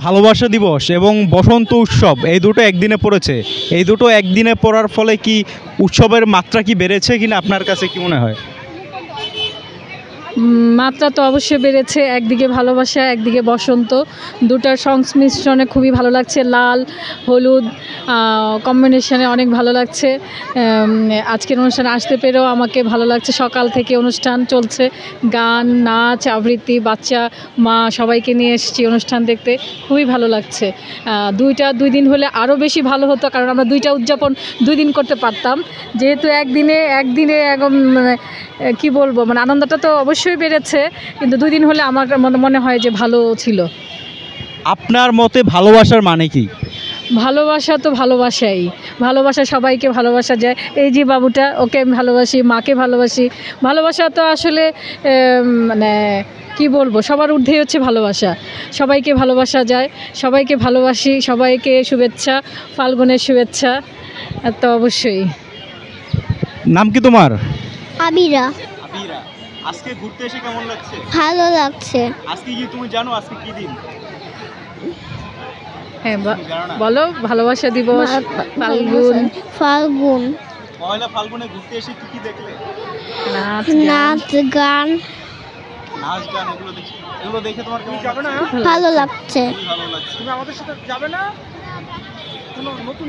ভালোবাসা দিবস এবং বসন্ত উৎসব এই দুটো একদিনে পড়েছে। এই দুটো একদিনে পড়ার ফলে কি উৎসবের মাত্রা কি বেড়েছে কিনা আপনার কাছে কি মনে হয়? মাত্রা তো অবশ্যই বেড়েছে। একদিকে ভালোবাসা, একদিকে বসন্ত, দুটার সংমিশ্রণে খুবই ভালো লাগছে। লাল হলুদ কম্বিনেশনে অনেক ভালো লাগছে। আজকের অনুষ্ঠানে আসতে পেরেও আমাকে ভালো লাগছে। সকাল থেকে অনুষ্ঠান চলছে, গান নাচ আবৃত্তি, বাচ্চা মা সবাইকে নিয়ে এসেছি অনুষ্ঠান দেখতে, খুবই ভালো লাগছে। দুই দিন হলে আরও বেশি ভালো হতো, কারণ আমরা দুইটা উদযাপন 2 দিন করতে পারতাম। যেহেতু একদিনে একদম কী বলবো, মানে আনন্দটা তো অবশ্যই বেড়েছে, কিন্তু 2 দিন হলে আমার মনে হয় যে ভালো ছিল। আপনার মতে ভালোবাসার মানে কি? ভালোবাসা তো ভালোবাসাই, ভালোবাসা সবাইকে ভালোবাসা যায়। এই যে বাবুটা, ওকে আমি ভালোবাসি, মাকে ভালোবাসি। ভালোবাসা তো আসলে মানে কি বলবো, সবার ঊর্ধ্বেই হচ্ছে ভালোবাসা। সবাইকে ভালোবাসা যায়, সবাইকে ভালোবাসি, সবাইকে শুভেচ্ছা, ফাল্গুনের শুভেচ্ছা। তো অবশ্যই। নাম কি তোমার? আবিরা। আবিরা, আজকে ঘুরতে এসে কেমন লাগছে? ভালো লাগছে। আজকে কি তুমি জানো আজকে কি দিন? হ্যাঁ, বলো। ভালোবাসা দিবস, ফাল্গুন। ফাল্গুন। পয়লা ফাল্গুনে ঘুরতে এসে কি কি দেখলে? নাচ গান। নাচ গান এগুলো দেখে তোমার কেমন লাগছে? ভালো লাগছে। ভালো লাগছে। তুমি আমাদের সাথে যাবে না? কোনো নতুন